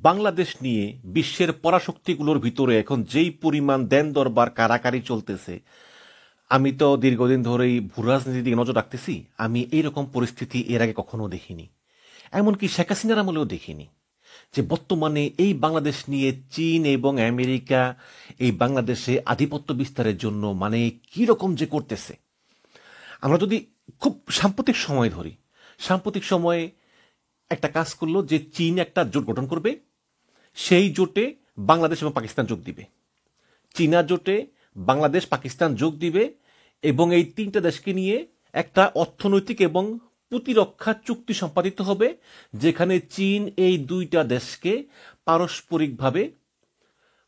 বাংলাদেশ নিয়ে বিশ্বের পরাশক্তিগুলোর ভিতরে এখন যেই পরিমাণ দেন দরবার কারাকারি চলতেছে, আমি তো দীর্ঘদিন ধরেই ভূরাজনীতির দিকে নজর রাখতেছি। আমি এইরকম পরিস্থিতি এর আগে কখনো দেখিনি, এমনকি শেখ হাসিনার আমলেও দেখিনি। যে বর্তমানে এই বাংলাদেশ নিয়ে চীন এবং আমেরিকা এই বাংলাদেশে আধিপত্য বিস্তারের জন্য মানে কি রকম যে করতেছে। আমরা যদি খুব সাম্প্রতিক সময় ধরি, সাম্প্রতিক সময়ে একটা কাজ করলো যে চীন একটা জোট গঠন করবে, সেই জোটে বাংলাদেশ এবং পাকিস্তান যোগ দিবে। চীনা জোটে বাংলাদেশ পাকিস্তান যোগ দিবে এবং এই তিনটা দেশকে নিয়ে একটা অর্থনৈতিক এবং প্রতিরক্ষা চুক্তি সম্পাদিত হবে, যেখানে চীন এই দুইটা দেশকে পারস্পরিকভাবে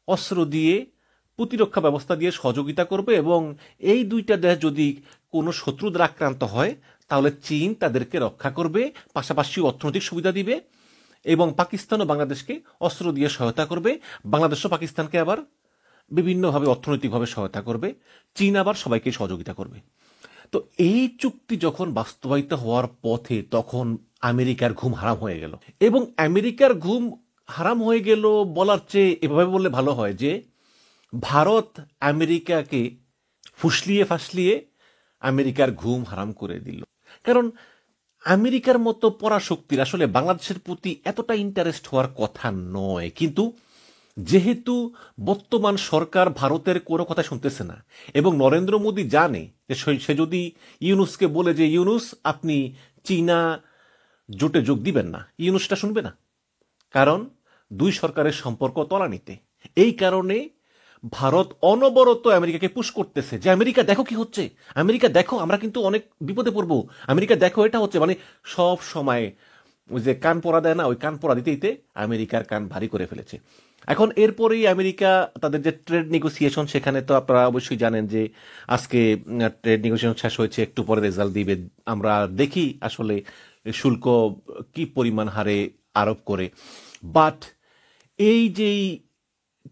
অস্ত্র দিয়ে প্রতিরক্ষা ব্যবস্থা দিয়ে সহযোগিতা করবে এবং এই দুইটা দেশ যদি কোনো শত্রু দ্বারা আক্রান্ত হয় তাহলে চীন তাদেরকে রক্ষা করবে, পাশাপাশি অর্থনৈতিক সুবিধা দিবে এবং পাকিস্তান ও বাংলাদেশকে অস্ত্র দিয়ে সহায়তা করবে। বাংলাদেশও পাকিস্তানকে আবার বিভিন্নভাবে অর্থনৈতিকভাবে সহায়তা করবে, চীন আবার সবাইকে সহযোগিতা করবে। তো এই চুক্তি যখন বাস্তবায়িত হওয়ার পথে তখন আমেরিকার ঘুম হারাম হয়ে গেল। এবং আমেরিকার ঘুম হারাম হয়ে গেল বলার চেয়ে এভাবে বললে ভালো হয় যে ভারত আমেরিকাকে ফুসলিয়ে ফাসলিয়ে আমেরিকার ঘুম হারাম করে দিল। কারণ আমেরিকার মতো পরাশক্তির আসলে বাংলাদেশের প্রতি এতটা ইন্টারেস্ট হওয়ার কথা নয়, কিন্তু যেহেতু বর্তমান সরকার ভারতের কোনো কথা শুনতেছে না এবং নরেন্দ্র মোদী জানে যে সে যদি ইউনুসকে বলে যে ইউনুস আপনি চীনা জোটে যোগ দিবেন না, ইউনুসটা শুনবে না, কারণ দুই সরকারের সম্পর্ক তলানিতে। এই কারণে ভারত অনবরত আমেরিকাকে পুশ করতেছে যে আমেরিকা দেখো কি হচ্ছে, আমেরিকা দেখো আমরা কিন্তু অনেক বিপদে পড়বো, আমেরিকা দেখো এটা হচ্ছে, মানে সব সময় ওই যে কান পরা দেয় না, ওই কান পরা দিতে দিতে আমেরিকার কান ভারী করে ফেলেছে। এখন এরপরেই আমেরিকা তাদের যে ট্রেড নেগোসিয়েশন, সেখানে তো আপনারা অবশ্যই জানেন যে আজকে ট্রেড নেগোসিয়েশন শেষ হয়েছে, একটু পরে রেজাল্ট দিবে। আমরা দেখি আসলে শুল্ক কি পরিমাণ হারে আরোপ করে। বাট এই যেই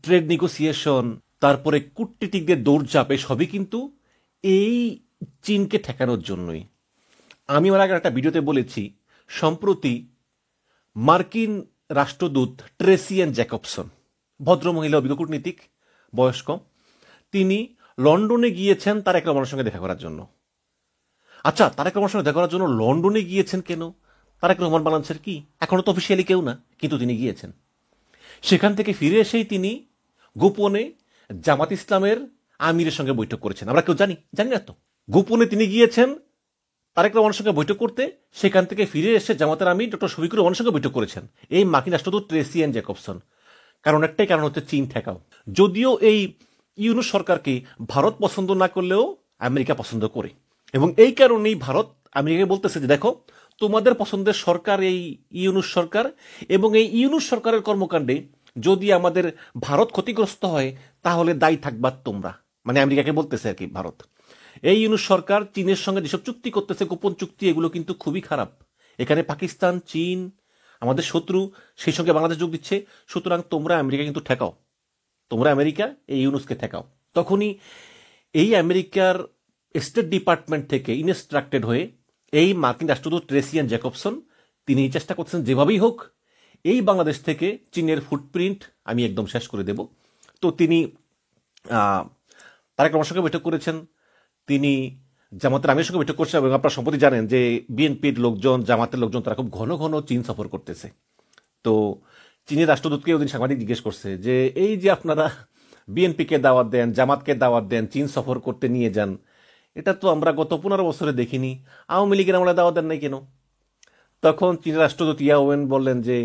ট্রেড নেগোসিয়েশন, তারপরে কূটনীতিকদের দৌড়ঝাঁপ, সবই কিন্তু এই চীনকে ঠেকানোর জন্যই। আমি ওর আগে একটা ভিডিওতে বলেছি, সম্প্রতি মার্কিন রাষ্ট্রদূত ট্রেসিয়ান জ্যাকবসন, ভদ্রমহিলা অভিজ্ঞ কূটনীতিক, বয়স্ক, তিনি লন্ডনে গিয়েছেন তারেক রহমানের সঙ্গে দেখা করার জন্য। আচ্ছা, তারেক রহমানের সঙ্গে দেখা করার জন্য লন্ডনে গিয়েছেন কেন? তারেক রহমান বাংলাদেশের কি এখনো তো অফিসিয়ালি কেউ না, কিন্তু তিনি গিয়েছেন। সেখান থেকে ফিরে এসেই তিনি গোপনে জামাত ইসলামের আমিরের সঙ্গে বৈঠক করেছেন। আমরা কেউ জানি না তো। গোপনে তিনি গিয়েছেন তারেক রহমানের সঙ্গে বৈঠক করতে, সেখান থেকে ফিরে এসে জামাতের আমির ডক্টর শফিকুর রহমানের সঙ্গে বৈঠক করেছেন এই মার্কিন রাষ্ট্রদূত ট্রেসিয়ান জ্যাকবসন। কারণ একটাই কারণ হচ্ছে চীন ঠেকাও। যদিও এই ইউনুস সরকারকে ভারত পছন্দ না করলেও আমেরিকা পছন্দ করে, এবং এই কারণেই ভারত আমেরিকাকে বলতেছে যে দেখো তোমাদের পছন্দের সরকার এই ইউনুস সরকার, এবং এই ইউনুস সরকারের কর্মকাণ্ডে যদি আমাদের ভারত ক্ষতিগ্রস্ত হয় তাহলে দায়ী থাকবা তোমরা। মানে আমেরিকাকে বলতেছে আর কি ভারত, এই ইউনুস সরকার চীনের সঙ্গে যেসব চুক্তি করতেছে, গোপন চুক্তি, এগুলো কিন্তু খুবই খারাপ। এখানে পাকিস্তান, চীন আমাদের শত্রু, সেই সঙ্গে বাংলাদেশ যোগ দিচ্ছে। সুতরাং তোমরা আমেরিকা কিন্তু ঠেকাও, তোমরা আমেরিকা এই ইউনুসকে ঠেকাও। তখনই এই আমেরিকার স্টেট ডিপার্টমেন্ট থেকে ইনস্ট্রাক্টেড হয়ে এই মার্কিন রাষ্ট্রদূত ট্রেসিয়ান জ্যাকবসন তিনি চেষ্টা করছেন যেভাবেই হোক এই বাংলাদেশ থেকে চীনের ফুটপ্রিন্ট আমি একদম শেষ করে দেব। তো তিনি তারেক রহমানের সঙ্গে বৈঠক করেছেন, তিনি জামাতের আমিরের সঙ্গে বৈঠক করছেন, এবং আপনারা সম্প্রতি জানেন যে বিএনপির লোকজন, জামাতের লোকজন তারা খুব ঘন ঘন চীন সফর করতেছে। তো চীনের রাষ্ট্রদূতকে ওদিন সাংবাদিক জিজ্ঞেস করছে যে এই যে আপনারা বিএনপিকে দাওয়াত দেন, জামাতকে দাওয়াত দেন, চীন সফর করতে নিয়ে যান, এটা তো আমরা গত 15 বছরে দেখিনি, আওয়ামী লীগের আমরা দাওয়াত দেন নাই কেন? তখন চীনের রাষ্ট্রদূত ইয়াওয়েন বললেন যে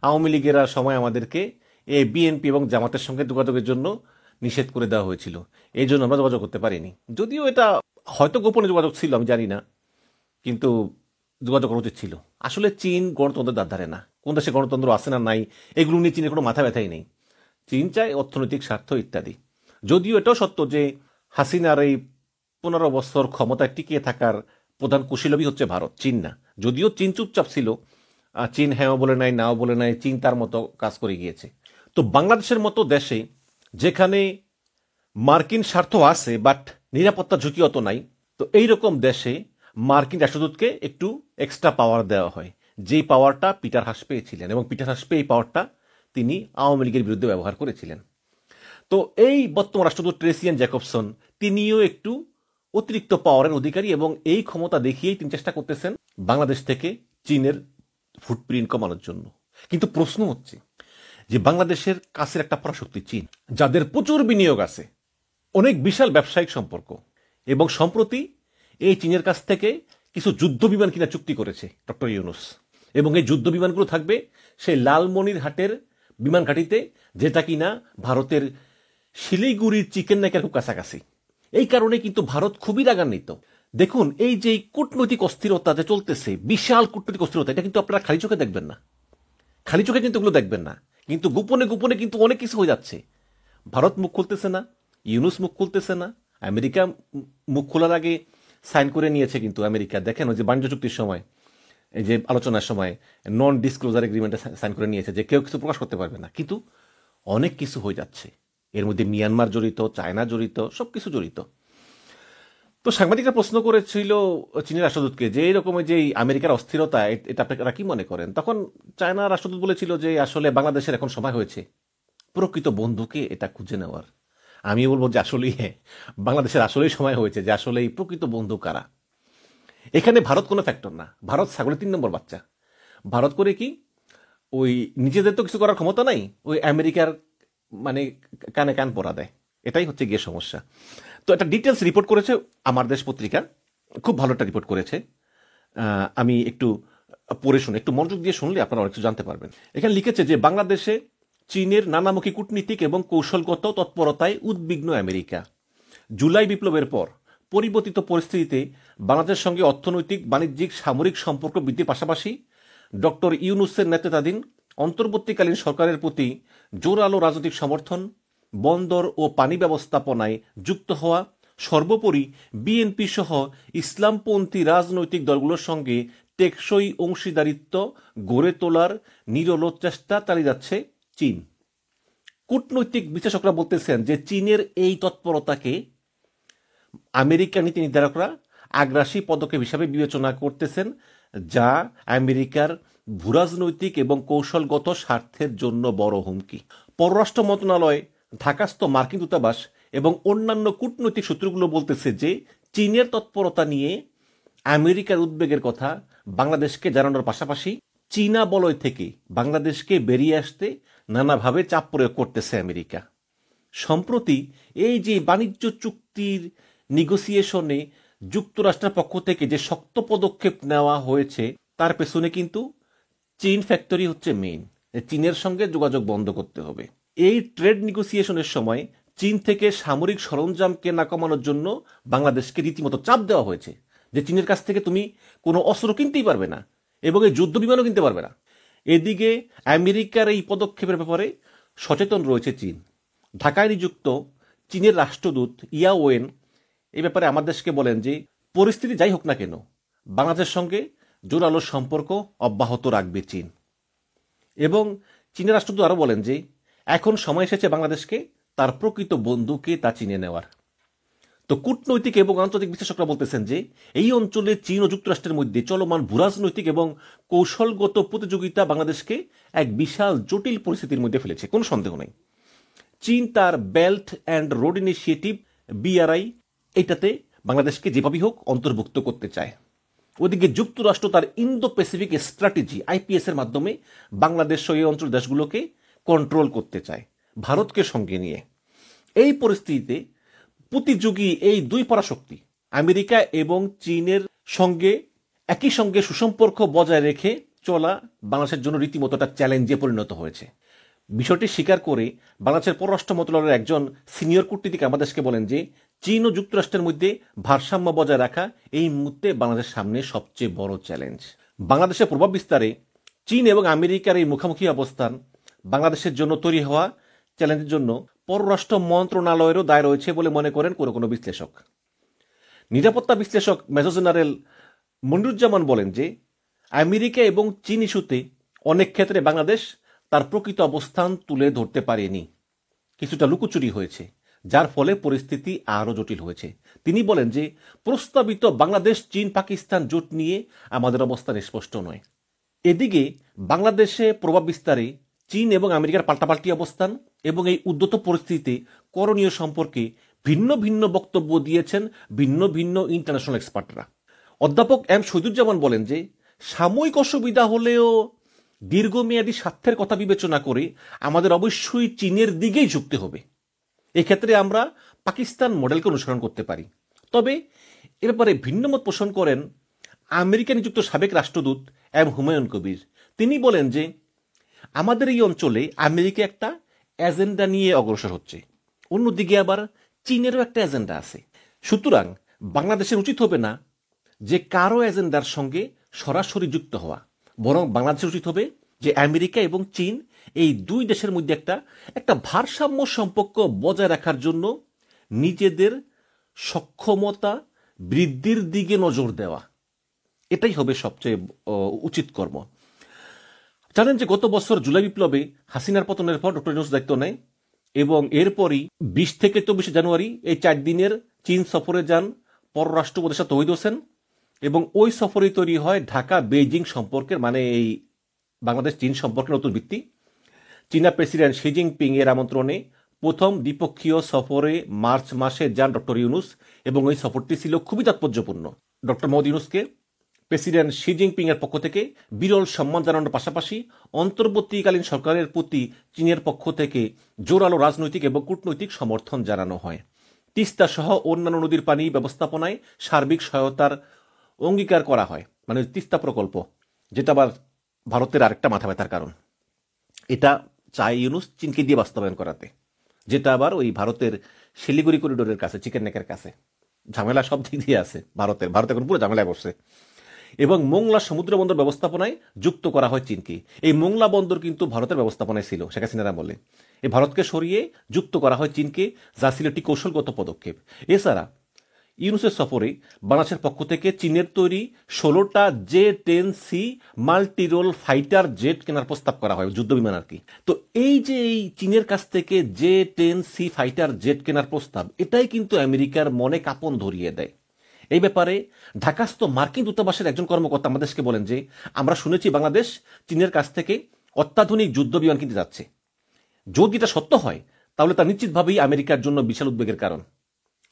আওয়ামী লীগের সময় আমাদেরকে এই বিএনপি এবং জামাতের সঙ্গে যোগাযোগের জন্য নিষেধ করে দেওয়া হয়েছিল, এই জন্য আমরা যোগাযোগ করতে পারিনি। যদিও এটা হয়তো গোপনে যোগাযোগ ছিল, আমি জানি না, কিন্তু যোগাযোগ করা উচিত ছিল। আসলে চীন গণতন্ত্রের দ্বার ধারে না, কোন দেশে গণতন্ত্র আছে না নাই এগুলো নিয়ে চীনের কোনো মাথা ব্যথাই নেই। চীন চায় অর্থনৈতিক স্বার্থ ইত্যাদি। যদিও এটাও সত্য যে হাসিনার এই 15 বছর ক্ষমতায় টিকিয়ে থাকার প্রধান কুশীলবই হচ্ছে ভারত, চীন না। যদিও চীন চুপচাপ ছিল, চীন হ্যাঁও বলে নাই, নাও বলে নাই, চীন তার মতো কাজ করে গিয়েছে। তো বাংলাদেশের মতো দেশে যেখানে মার্কিন স্বার্থ আছে বাট নিরাপত্তা ঝুঁকি অত নাই, তো এইরকম দেশে মার্কিন রাষ্ট্রদূতকে একটু এক্সট্রা পাওয়ার দেওয়া হয়, যেই পাওয়ারটা পিটার হাস পেয়েছিলেন, এবং পিটার হাস পেয়ে এই পাওয়ারটা তিনি আওয়ামী লীগের বিরুদ্ধে ব্যবহার করেছিলেন। তো এই বর্তমান রাষ্ট্রদূত ট্রেসিয়ান জ্যাকবসন তিনিও একটু অতিরিক্ত পাওয়ারের অধিকারী এবং এই ক্ষমতা দেখিয়েই তিনি চেষ্টা করতেছেন বাংলাদেশ থেকে চীনের ফুটপ্রিন্ট কমানোর জন্য। কিন্তু প্রশ্ন হচ্ছে যে বাংলাদেশের কাছের একটা পরাশক্তি চীন, যাদের প্রচুর বিনিয়োগ আছে, অনেক বিশাল ব্যবসায়িক সম্পর্ক, এবং সম্প্রতি এই চীনের কাছ থেকে কিছু যুদ্ধ বিমান কিনা চুক্তি করেছে ডক্টর ইউনূস, এবং এই যুদ্ধ বিমানগুলো থাকবে সেই লালমনিরহাটের বিমান ঘাঁটিতে, যেটা কিনা ভারতের শিলিগুড়ির চিকেন নেকের খুব কাছাকাছি। এই কারণে কিন্তু ভারত খুবই রাগান্বিত। দেখুন, এই যে কূটনৈতিক অস্থিরতা যে চলতেছে, বিশাল কূটনৈতিক অস্থিরতা, এটা কিন্তু আপনারা খালি চোখে দেখবেন না, খালি চোখে কিন্তু এগুলো দেখবেন না, কিন্তু গোপনে গোপনে কিন্তু অনেক কিছু হয়ে যাচ্ছে। ভারত মুখ খুলতেছে না, ইউনূস মুখ খুলতেছে না, আমেরিকা মুখ খোলার আগে সাইন করে নিয়েছে। কিন্তু আমেরিকা দেখেন, ওই যে বাণিজ্য চুক্তির সময়, এই যে আলোচনার সময় নন ডিসক্লোজার এগ্রিমেন্টে সাইন করে নিয়েছে যে কেউ কিছু প্রকাশ করতে পারবে না, কিন্তু অনেক কিছু হয়ে যাচ্ছে। এর মধ্যে মিয়ানমার জড়িত, চায়না জড়িত, সব কিছু জড়িত। তো সাংবাদিকরা প্রশ্ন করেছিল চীনের রাষ্ট্রদূতকে যে এইরকম যে আমেরিকার অস্থিরতা, এটা আপনারা কি মনে করেন? তখন চায়না রাষ্ট্রদূত বলেছিল যে আসলে বাংলাদেশের এখন সময় হয়েছে প্রকৃত বন্ধুকে এটা খুঁজে নেওয়ার। আমি বলবো যে আসলেই হ্যাঁ, বাংলাদেশের আসলেই সময় হয়েছে যে আসলে এই প্রকৃত বন্ধু কারা। এখানে ভারত কোনো ফ্যাক্টর না, ভারত ছাগলের 3 নম্বর বাচ্চা। ভারত করে কি, ওই নিজেদের তো কিছু করার ক্ষমতা নাই, ওই আমেরিকার মানে কানে কান পরা দেয়। এটাই হচ্ছে গিয়ে সমস্যা। তো একটা ডিটেলস রিপোর্ট করেছে আমার দেশ পত্রিকা, খুব ভালো একটা রিপোর্ট করেছে। আমি একটু পড়ে শুনে, একটু মনোযোগ দিয়ে শুনলে আপনারা অনেক কিছু জানতে পারবেন। এখানে লিখেছে যে বাংলাদেশে চীনের নানামুখী কূটনীতিক এবং কৌশলগত তৎপরতায় উদ্বিগ্ন আমেরিকা। জুলাই বিপ্লবের পর পরিবর্তিত পরিস্থিতিতে বাংলাদেশের সঙ্গে অর্থনৈতিক, বাণিজ্যিক, সামরিক সম্পর্ক বৃদ্ধির পাশাপাশি ডক্টর ইউনূসের নেতৃত্বাধীন অন্তর্বর্তীকালীন সরকারের প্রতি জোরালো রাজনৈতিক সমর্থন, বন্দর ও পানি ব্যবস্থাপনায় যুক্ত হওয়া, সর্বোপরি বিএনপি সহ ইসলামপন্থী রাজনৈতিক দলগুলোর সঙ্গে টেকসই অংশীদারিত্ব গড়ে তোলার নিরল চেষ্টা চালিয়ে যাচ্ছে চীন। কূটনৈতিক বিশ্লেষকরা বলতেছেন যে চীনের এই তৎপরতাকে আমেরিকা নীতি নির্ধারকরা আগ্রাসী পদক্ষেপ হিসাবে বিবেচনা করতেছেন, যা আমেরিকার ভূরাজনৈতিক এবং কৌশলগত স্বার্থের জন্য বড় হুমকি। পররাষ্ট্র মন্ত্রণালয়, ঢাকাস্থ মার্কিন দূতাবাস এবং অন্যান্য কূটনৈতিক সূত্রগুলো বলতেছে যে চীনের তৎপরতা নিয়ে আমেরিকার উদ্বেগের কথা বাংলাদেশকে জানানোর পাশাপাশি চীনা বলয় থেকে বাংলাদেশকে বেরিয়ে আসতে নানাভাবে চাপ প্রয়োগ করতেছে আমেরিকা। সম্প্রতি এই যে বাণিজ্য চুক্তির নেগোসিয়েশনে যুক্তরাষ্ট্রের পক্ষ থেকে যে শক্ত পদক্ষেপ নেওয়া হয়েছে, তার পেছনে কিন্তু চীন ফ্যাক্টরি হচ্ছে মেইন। চীনের সঙ্গে যোগাযোগ বন্ধ করতে হবে। এই ট্রেড নেগোসিয়েশনের সময় চীন থেকে সামরিক সরঞ্জাম কেনা কমানোর জন্য বাংলাদেশকে রীতিমতো চাপ দেওয়া হয়েছে যে চীনের কাছ থেকে তুমি কোনো অস্ত্র কিনতেই পারবে না এবং এই যুদ্ধ বিমানও কিনতে পারবে না। এদিকে আমেরিকার এই পদক্ষেপের ব্যাপারে সচেতন রয়েছে চীন। ঢাকায় নিযুক্ত চীনের রাষ্ট্রদূত ইয়া ওয়েন এই ব্যাপারে আমার দেশকে বলেন যে পরিস্থিতি যাই হোক না কেন বাংলাদেশের সঙ্গে জোরালো সম্পর্ক অব্যাহত রাখবে চীন। এবং চীনের রাষ্ট্রদূত আরও বলেন যে এখন সময় এসেছে বাংলাদেশকে তার প্রকৃত বন্ধুকে তা চিনে নেওয়ার। তো কূটনৈতিক এবং আন্তর্জাতিক বিশ্লেষকরা বলতেছেন যে এই অঞ্চলে চীন ও যুক্তরাষ্ট্রের মধ্যে চলমান ভূরাজনৈতিক এবং কৌশলগত প্রতিযোগিতা বাংলাদেশকে এক বিশাল জটিল পরিস্থিতির মধ্যে ফেলেছে, কোনো সন্দেহ নেই। চীন তার belt and road initiative BRI এটাতে বাংলাদেশকে যেভাবেই হোক অন্তর্ভুক্ত করতে চায়। ওদিকে যুক্তরাষ্ট্র তার ইন্দো প্যাসিফিক স্ট্র্যাটেজি IPS এর মাধ্যমে বাংলাদেশ সহ এই অঞ্চল দেশগুলোকে কন্ট্রোল করতে চায় ভারতকে সঙ্গে নিয়ে। এই পরিস্থিতিতে প্রতিযোগী এই দুই পরাশক্তি আমেরিকা এবং চীনের সঙ্গে একই সঙ্গে সুসম্পর্ক বজায় রেখে চলা বাংলাদেশের জন্য রীতিমতো একটা চ্যালেঞ্জে পরিণত হয়েছে। বিষয়টি স্বীকার করে বাংলাদেশের পররাষ্ট্র মন্ত্রণালয়ের একজন সিনিয়র কূটনীতিক আমাদেরকে বলেন যে চীন ও যুক্তরাষ্ট্রের মধ্যে ভারসাম্য বজায় রাখা এই মুহূর্তে বাংলাদেশের সামনে সবচেয়ে বড় চ্যালেঞ্জ। বাংলাদেশের প্রভাব বিস্তারে চীন এবং আমেরিকার এই মুখোমুখি অবস্থান বাংলাদেশের জন্য তৈরি হওয়া চ্যালেঞ্জের জন্য পররাষ্ট্র মন্ত্রণালয়েরও দায় রয়েছে বলে মনে করেন কোনো কোনো বিশ্লেষক। নিরাপত্তা বিশ্লেষক মেজর জেনারেল মনিরুজ্জামান বলেন যে আমেরিকা এবং চীন ইস্যুতে অনেক ক্ষেত্রে বাংলাদেশ তার প্রকৃত অবস্থান তুলে ধরতে পারেনি, কিছুটা লুকোচুরি হয়েছে, যার ফলে পরিস্থিতি আরও জটিল হয়েছে। তিনি বলেন যে প্রস্তাবিত বাংলাদেশ চীন পাকিস্তান জোট নিয়ে আমাদের অবস্থান স্পষ্ট নয়। এদিকে বাংলাদেশে প্রভাব বিস্তারে চীন এবং আমেরিকার পাল্টাপাল্টি অবস্থান এবং এই উদ্যত পরিস্থিতিতে করণীয় সম্পর্কে ভিন্ন ভিন্ন বক্তব্য দিয়েছেন ভিন্ন ভিন্ন ইন্টারন্যাশনাল এক্সপার্টরা। অধ্যাপক এম শহীদুজ্জামান বলেন যে সাময়িক অসুবিধা হলেও দীর্ঘমেয়াদী স্বার্থের কথা বিবেচনা করে আমাদের অবশ্যই চীনের দিকেই ঝুঁকতে হবে। এক্ষেত্রে আমরা পাকিস্তান মডেলকে অনুসরণ করতে পারি। তবে এ ব্যাপারে ভিন্নমত পোষণ করেন আমেরিকা নিযুক্ত সাবেক রাষ্ট্রদূত এম হুমায়ুন কবির। তিনি বলেন যে আমাদের এই অঞ্চলে আমেরিকা একটা এজেন্ডা নিয়ে অগ্রসর হচ্ছে, অন্যদিকে আবার চীনেরও একটা এজেন্ডা আছে। সুতরাং বাংলাদেশের উচিত হবে না যে কারো এজেন্ডার সঙ্গে সরাসরি যুক্ত হওয়া, বরং বাংলাদেশের উচিত হবে যে আমেরিকা এবং চীন এই দুই দেশের মধ্যে একটা ভারসাম্য সম্পর্ক বজায় রাখার জন্য নিজেদের সক্ষমতা বৃদ্ধির দিকে নজর দেওয়া। এটাই হবে সবচেয়ে উচিত কর্ম। জানেন যে গত বছর জুলাই বিপ্লবে হাসিনার পতনের পর ডক্টর ইউনূস দায়িত্ব নেয় এবং এরপরই 20 থেকে 24 জানুয়ারি এই 4 দিনের চীন সফরে যান পররাষ্ট্র উপদেষ্টা তৌহিদ হোসেন এবং ওই সফরেই তৈরি হয় ঢাকা বেইজিং সম্পর্কের মানে এই বাংলাদেশ চীন সম্পর্কের নতুন ভিত্তি। চীনা প্রেসিডেন্ট শি জিনপিং এর আমন্ত্রণে প্রথম দ্বিপক্ষীয় সফরে মার্চ মাসে যান ডক্টর ইউনূস এবং ওই সফরটি ছিল খুবই তাৎপর্যপূর্ণ। ডক্টর মোহাম্মদ ইউনূসকে প্রেসিডেন্ট শি জিনপিং এর পক্ষ থেকে বিরল সম্মান জানানোর পাশাপাশি অন্তর্বর্তীকালীন সরকারের প্রতি চীনের পক্ষ থেকে জোরালো রাজনৈতিক এবং কূটনৈতিক সমর্থন জানানো হয়। তিস্তা সহ অন্যান্য নদীর পানি ব্যবস্থাপনায় সার্বিক সহায়তার অঙ্গীকার করা হয়, মানে তিস্তা প্রকল্প, যেটা আবার ভারতের আরেকটা মাথা ব্যথার কারণ। এটা চায় ইউনূস চীনকে দিয়ে বাস্তবায়ন করাতে, যেটা আবার ওই ভারতের শিলিগুড়ি করিডোরের কাছে, চিকেন নেকের কাছে। ঝামেলা সব দিক দিয়ে আছে ভারত এখন পুরো ঝামেলায় বসছে। এবং মোংলা সমুদ্র বন্দর ব্যবস্থাপনায় যুক্ত করা হয় চীনকে। এই মোংলা বন্দর কিন্তু ভারতের ব্যবস্থাপনায় ছিল শেখ হাসিনার আমলে। এই ভারতকে সরিয়ে যুক্ত করা হয় চীনকে, যা ছিল একটি কৌশলগত পদক্ষেপ। এছাড়া ইউনূসের সফরে বাংলাদেশের পক্ষ থেকে চীনের তৈরি 16টা J-10C মাল্টিরোল ফাইটার জেট কেনার প্রস্তাব করা হয়, যুদ্ধ বিমান আর কি। তো এই যে এই চীনের কাছ থেকে J-10C ফাইটার জেট কেনার প্রস্তাব, এটাই কিন্তু আমেরিকার মনে কাঁপন ধরিয়ে দেয়। এই ব্যাপারে ঢাকাস্থ মার্কিন দূতাবাসের একজন কর্মকর্তা আমাদেরকে বলেন যে আমরা শুনেছি বাংলাদেশ চীনের কাছ থেকে অত্যাধুনিক যুদ্ধ বিমান কিনতে যাচ্ছে। যদি এটা সত্য হয় তাহলে তা নিশ্চিতভাবেই আমেরিকার জন্য বিশাল উদ্বেগের কারণ।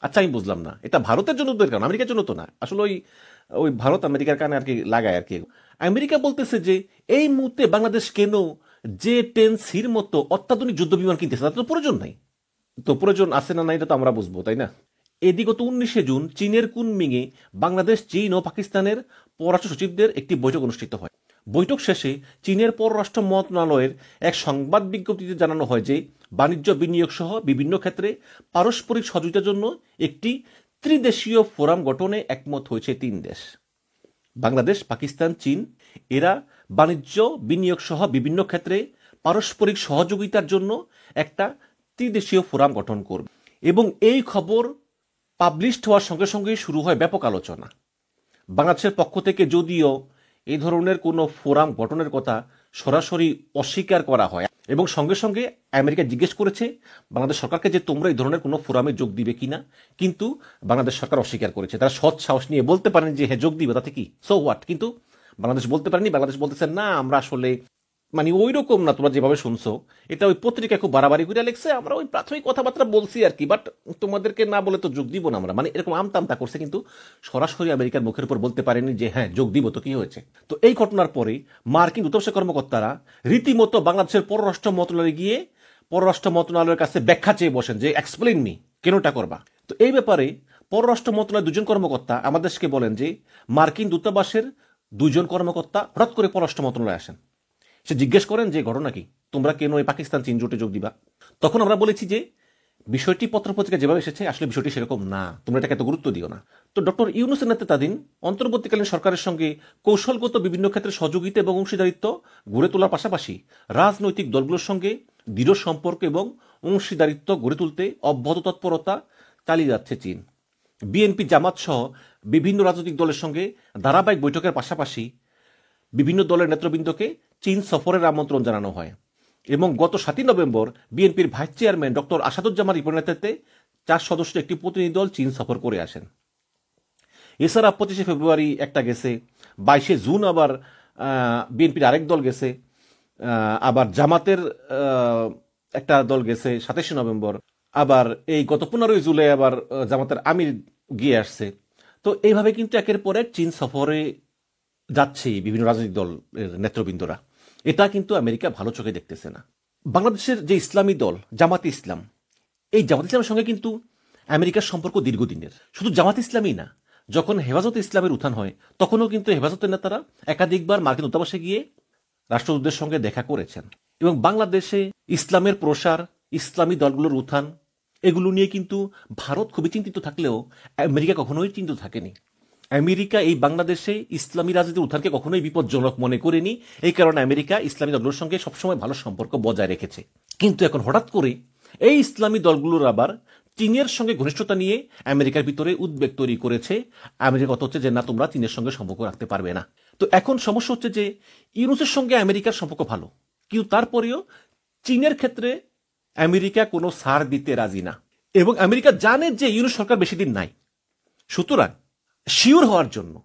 আচ্ছা, আমি বুঝলাম না, এটা ভারতের জন্য উদ্বেগের কারণ, আমেরিকার জন্য তো না। আসলে ওই ভারত আমেরিকার কারণে আর কি লাগায় আর কি। আমেরিকা বলতেছে যে এই মুহূর্তে বাংলাদেশ কেন J-10Cর মতো অত্যাধুনিক যুদ্ধ বিমান কিনতেছে, তার তো প্রয়োজন নাই। তো প্রয়োজন আছে না নাই এটা তো আমরা বুঝবো, তাই না? এদিকে গত 19 জুন চীনের কুনমিংয়ে বাংলাদেশ, চীন ও পাকিস্তানের পররাষ্ট্র সচিবদের একটি বৈঠক অনুষ্ঠিত হয়। বৈঠক শেষে চীনের পররাষ্ট্র মন্ত্রণালয়ের এক সংবাদ বিজ্ঞপ্তিতে জানানো হয় যে বাণিজ্য, বিনিয়োগ সহ বিভিন্ন ক্ষেত্রে পারস্পরিক সহযোগিতার জন্য একটি ত্রিদেশীয় ফোরাম গঠনে একমত হয়েছে 3 দেশ, বাংলাদেশ, পাকিস্তান, চীন। এরা বাণিজ্য, বিনিয়োগ সহ বিভিন্ন ক্ষেত্রে পারস্পরিক সহযোগিতার জন্য একটা ত্রিদেশীয় ফোরাম গঠন করবে। এবং এই খবর পাবলিশড হওয়ার সঙ্গে সঙ্গে শুরু হয় ব্যাপক আলোচনা। বাংলাদেশের পক্ষ থেকে যদিও এই ধরনের কোনো ফোরাম গঠনের কথা সরাসরি অস্বীকার করা হয় এবং সঙ্গে সঙ্গে আমেরিকা জিজ্ঞেস করেছে বাংলাদেশ সরকারকে যে তোমরা এই ধরনের কোনো ফোরামে যোগ দিবে কিনা, কিন্তু বাংলাদেশ সরকার অস্বীকার করেছে। তারা সৎ সাহস নিয়ে বলতে পারেন যে হ্যাঁ যোগ দিবে, তাতে কি, সো হোয়াট। কিন্তু বাংলাদেশ বলতে পারেনি। বাংলাদেশ বলতেছে না, আমরা আসলে মানে ওই রকম না, তোমরা যেভাবে শুনছো। এটা ওই পত্রিকা খুব বাড়াবাড়ি করে লেখছে, আমরা ওই প্রাথমিক কথাবার্তা বলছি আর কি, বাট তোমাদেরকে না বলে তো যোগ দিব না আমরা, মানে এরকম আমতামতা করছে। কিন্তু সরাসরি আমেরিকার মুখের উপর বলতে পারেনি যে হ্যাঁ যোগ দিব, তো কি হয়েছে। তো এই ঘটনার পরে মার্কিন দূতাবাসের কর্মকর্তারা রীতিমতো বাংলাদেশের পররাষ্ট্র মন্ত্রণালয়ে গিয়ে পররাষ্ট্র মন্ত্রণালয়ের কাছে ব্যাখ্যা চেয়ে বসেন যে এক্সপ্লেইন মি, কেনটা করবা। তো এই ব্যাপারে পররাষ্ট্র মন্ত্রণালয়ের 2 জন কর্মকর্তা আমাদেরকে বলেন যে মার্কিন দূতাবাসের 2 জন কর্মকর্তা হঠাৎ করে পররাষ্ট্র মন্ত্রণালয়ে আসেন। সে জিজ্ঞেস করেন যে ঘটনা কি, তোমরা কেন এই পাকিস্তান চীন জোটে যোগ দিবা। তখন আমরা বলেছি যে বিষয়টি পত্রপত্রিকা যেভাবে এসেছে আসলে বিষয়টি সেরকম না, তোমরা এটাকে এত গুরুত্ব দিও না। তো ডক্টর ইউনূসের নেতৃত্বাধীন অন্তর্বর্তীকালীন সরকারের সঙ্গে কৌশলগত বিভিন্ন ক্ষেত্রে সহযোগিতা এবং অংশীদারিত্ব গড়ে তোলার পাশাপাশি রাজনৈতিক দলগুলোর সঙ্গে দৃঢ় সম্পর্ক এবং অংশীদারিত্ব গড়ে তুলতে অব্যাহত তৎপরতা চালিয়ে যাচ্ছে চীন। বিএনপি, জামাত সহ বিভিন্ন রাজনৈতিক দলের সঙ্গে ধারাবাহিক বৈঠকের পাশাপাশি বিভিন্ন দলের নেতৃবৃন্দকে চীন সফরের আমন্ত্রণ জানানো হয় এবং গত 7 নভেম্বর বিএনপির ভাইস চেয়ারম্যান ডক্টর আসাদুজ্জামান রিপনের নেতৃত্বে 4 সদস্যের একটি প্রতিনিধি দল চীন সফর করে আসেন। এছাড়া 25 ফেব্রুয়ারি একটা গেছে, 22 জুন আবার বিএনপির আরেক দল গেছে। আবার জামাতের একটা দল গেছে 27 নভেম্বর, আবার এই গত 15 জুলাই আবার জামাতের আমির গিয়ে আসছে। তো এইভাবে কিন্তু একের পর এক চীন সফরে যাচ্ছে বিভিন্ন রাজনৈতিক দলের নেতৃবৃন্দরা। এটা কিন্তু আমেরিকা ভালো চোখে দেখতেছে না। বাংলাদেশের যে ইসলামী দল জামাত ইসলাম, এই জামাত ইসলামের সঙ্গে কিন্তু আমেরিকার সম্পর্ক দীর্ঘদিনের। শুধু জামাত ইসলামই না, যখন হেফাজত ইসলামের উত্থান হয় তখনও কিন্তু হেফাজতের নেতারা একাধিকবার মার্কিন দূতাবাসে গিয়ে রাষ্ট্রদূতদের সঙ্গে দেখা করেছেন। এবং বাংলাদেশে ইসলামের প্রসার, ইসলামী দলগুলোর উত্থান, এগুলো নিয়ে কিন্তু ভারত খুবই চিন্তিত থাকলেও আমেরিকা কখনোই চিন্তিত থাকেনি। আমেরিকা এই বাংলাদেশে ইসলামী রাজনীতির উত্থানকে কখনোই বিপজ্জনক মনে করেনি। এই কারণে আমেরিকা ইসলামী দলগুলোর সঙ্গে সবসময় ভালো সম্পর্ক বজায় রেখেছে। কিন্তু এখন হঠাৎ করে এই ইসলামী দলগুলোর আবার চীনের সঙ্গে ঘনিষ্ঠতা নিয়ে আমেরিকার ভিতরে উদ্বেগ তৈরি করেছে। আমেরিকা কথা হচ্ছে যে না, তোমরা চীনের সঙ্গে সম্পর্ক রাখতে পারবে না। তো এখন সমস্যা হচ্ছে যে ইউনুসের সঙ্গে আমেরিকার সম্পর্ক ভালো, কিন্তু তারপরেও চীনের ক্ষেত্রে আমেরিকা কোনো ছাড় দিতে রাজি না। এবং আমেরিকা জানে যে ইউনুস সরকার বেশি দিন নাই। সুতরাং শিওর হওয়ার জন্য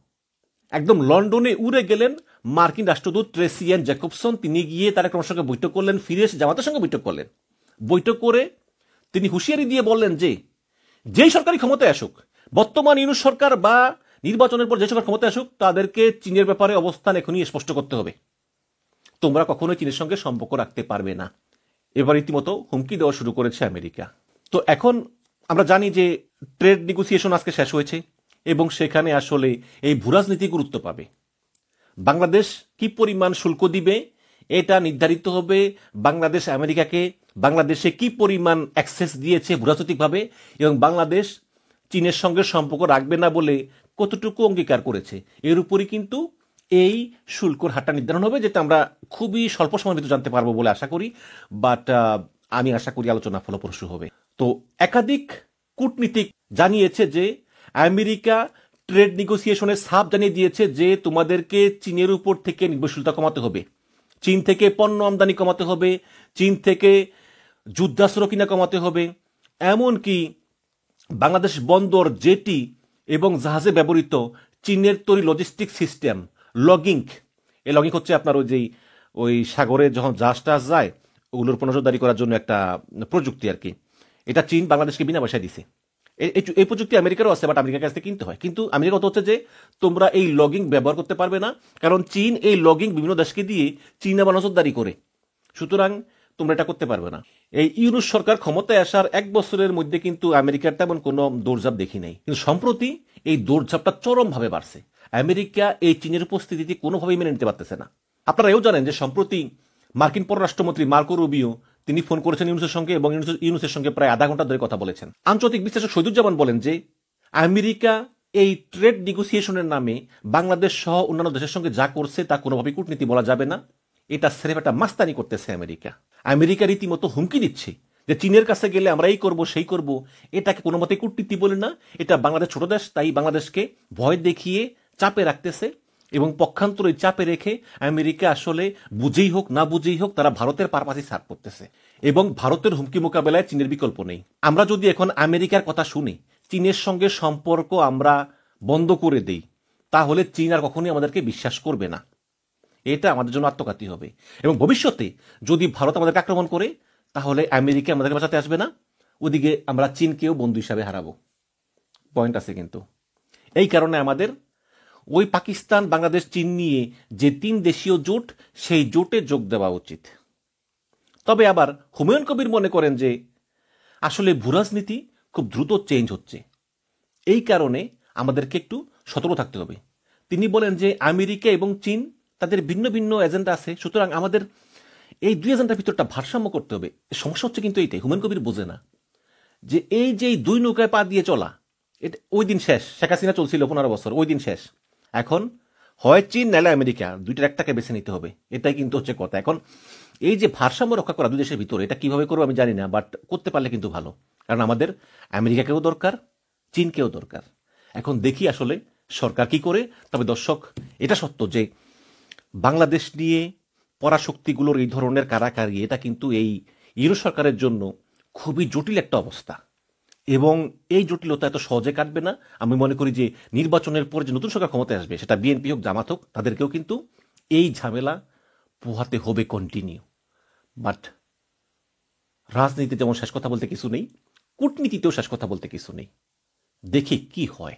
একদম লন্ডনে উড়ে গেলেন মার্কিন রাষ্ট্রদূত ট্রেসি অ্যান জ্যাকবসন। তিনি গিয়ে তার একজনের সঙ্গে বৈঠক করলেন, ফিরে এসে জামাতের সঙ্গে বৈঠক করলেন। বৈঠক করে তিনি হুঁশিয়ারি দিয়ে বললেন যে যেই সরকারি ক্ষমতায় আসুক, বর্তমান ইউনুস সরকার বা নির্বাচনের পর যে সরকার ক্ষমতায় আসুক, তাদেরকে চীনের ব্যাপারে অবস্থান এখনই স্পষ্ট করতে হবে। তোমরা কখনোই চীনের সঙ্গে সম্পর্ক রাখতে পারবে না। এবার রীতিমতো হুমকি দেওয়া শুরু করেছে আমেরিকা। তো এখন আমরা জানি যে ট্রেড নেগোসিয়েশন আজকে শেষ হয়েছে এবং সেখানে আসলে এই ভূরাজনীতি গুরুত্ব পাবে। বাংলাদেশ কি পরিমাণ শুল্ক দিবে এটা নির্ধারিত হবে বাংলাদেশ আমেরিকাকে বাংলাদেশে কি পরিমাণ অ্যাক্সেস দিয়েছে ভূরাজনৈতিকভাবে, এবং বাংলাদেশ চীনের সঙ্গে সম্পর্ক রাখবে না বলে কতটুকু অঙ্গীকার করেছে, এর উপরই কিন্তু এই শুল্কর হারটা নির্ধারণ হবে, যেটা আমরা খুবই স্বল্প সময়ের ভিতরে জানতে পারবো বলে আশা করি। বাট আমি আশা করি আলোচনা ফলপ্রসূ হবে। তো একাধিক কূটনীতিক জানিয়েছে যে আমেরিকা ট্রেড নেগোসিয়েশনের সাপ জানিয়ে দিয়েছে যে তোমাদেরকে চীনের উপর থেকে নির্ভরশীলতা কমাতে হবে, চীন থেকে পণ্য আমদানি কমাতে হবে, চীন থেকে যুদ্ধাস্ত্র কিনা কমাতে হবে, এমনকি বাংলাদেশ বন্দর, জেটি এবং জাহাজে ব্যবহৃত চীনের তৈরি লজিস্টিক সিস্টেম লগিং, এই লগিং হচ্ছে আপনার ওই সাগরে যখন জাহাজ টাহাজ যায় ওগুলোর উপর নজরদারি করার জন্য একটা প্রযুক্তি আর কি। এটা চীন বাংলাদেশকে বিনা পয়সায় দিছে। এই প্রযুক্তি আমেরিকারও আছে, বাট আমেরিকার কাছ থেকে কিনতে হয়। কিন্তু আমেরিকা কথা হচ্ছে যে তোমরা এই লগিং ব্যবহার করতে পারবে না, কারণ চীন এই লগিং বিভিন্ন দেশকে দিয়ে চীন আবার নজরদারি করে। সুতরাং তোমরা এটা করতে পারবে না। এই ইউনুস সরকার ক্ষমতায় আসার 1 বছরের মধ্যে কিন্তু আমেরিকার তেমন কোনো দৌড়ঝাঁপ দেখি নাই, কিন্তু সম্প্রতি এই দৌড়ঝাঁপটা চরমভাবে বাড়ছে। আমেরিকা এই চীনের উপস্থিতি কোনোভাবেই মেনে নিতে পারতেছে না। আপনারা এও জানেন যে সম্প্রতি মার্কিন পররাষ্ট্রমন্ত্রী মার্কো রুবিও তিনি ফোন করেছেন ইউনুসের সঙ্গে এবং ইউনুসের সঙ্গে প্রায় আধা ঘন্টা ধরে কথা বলেছেন। আন্তর্জাতিক বিশ্লেষক শহীদুজ্জামান বলেন যে আমেরিকা এই ট্রেড নেগোসিয়েশনের নামে বাংলাদেশ সহ অন্যান্য দেশের সঙ্গে যা করছে তা কোনোভাবেই কূটনীতি বলা যাবে না, এটা স্রেফ একটা মাস্তানি করতেছে আমেরিকা। আমেরিকা রীতিমতো হুমকি দিচ্ছে যে চীনের কাছে গেলে আমরা এই করব সেই করব, এটাকে কোনো মতে কূটনীতি বলে না, এটা বাংলাদেশ ছোট দেশ, তাই বাংলাদেশকে ভয় দেখিয়ে চাপে রাখতেছে। এবং পক্ষান্তরে চাপে রেখে আমেরিকা আসলে বুঝেই হোক না বুঝেই হোক তারা ভারতের পারপাসি সার্ভ করতেছে, এবং ভারতের হুমকি মোকাবেলায় চীনের বিকল্প নেই। আমরা যদি এখন আমেরিকার কথা শুনি, চীনের সঙ্গে সম্পর্ক আমরা বন্ধ করে দেই, তাহলে চীন আর কখনোই আমাদেরকে বিশ্বাস করবে না। এটা আমাদের জন্য আত্মঘাতী হবে। এবং ভবিষ্যতে যদি ভারত আমাদেরকে আক্রমণ করে, তাহলে আমেরিকা আমাদেরকে বাঁচাতে আসবে না, ওদিকে আমরা চীনকেও বন্ধু হিসাবে হারাবো। পয়েন্ট আছে কিন্তু। এই কারণে আমাদের ওই পাকিস্তান, বাংলাদেশ, চীন নিয়ে যে 3 দেশীয় জোট, সেই জোটে যোগ দেওয়া উচিত। তবে আবার হুমায়ুন কবির মনে করেন যে আসলে ভূরাজনীতি খুব দ্রুত চেঞ্জ হচ্ছে, এই কারণে আমাদেরকে একটু সতর্ক থাকতে হবে। তিনি বলেন যে আমেরিকা এবং চীন তাদের ভিন্ন ভিন্ন এজেন্ডা আছে, সুতরাং আমাদের এই 2 এজেন্ডার ভিতরটা ভারসাম্য করতে হবে। সমস্যা হচ্ছে কিন্তু এইটাই, হুমায়ুন কবির বোঝে না যে এই যে 2 নৌকায় পা দিয়ে চলা, এটা ওই দিন শেষ। শেখ হাসিনা চলছিল 15 বছর, ওই দিন শেষ। এখন হয় চীন নাহলে আমেরিকা, দুইটার একটাকে বেছে নিতে হবে, এটাই কিন্তু হচ্ছে কথা। এখন এই যে ভারসাম্য রক্ষা করা 2 দেশের ভিতরে, এটা কিভাবে করবো আমি জানি না, বাট করতে পারলে কিন্তু ভালো, কারণ আমাদের আমেরিকাকেও দরকার, চীনকেও দরকার। এখন দেখি আসলে সরকার কি করে। তবে দর্শক, এটা সত্য যে বাংলাদেশ নিয়ে পরাশক্তিগুলোর এই ধরনের কারাকারি, এটা কিন্তু এই ইউরো সরকারের জন্য খুবই জটিল একটা অবস্থা, এবং এই জটিলতা এত সহজে কাটবে না। আমি মনে করি যে নির্বাচনের পরে যে নতুন সরকার ক্ষমতায় আসবে, সেটা বিএনপি হোক জামাত হোক, তাদেরকেও কিন্তু এই ঝামেলা পোহাতে হবে কন্টিনিউ। বাট রাজনীতিতে যেমন শেষ কথা বলতে কিছু নেই, কূটনীতিতেও শেষ কথা বলতে কিছু নেই। দেখি কি হয়।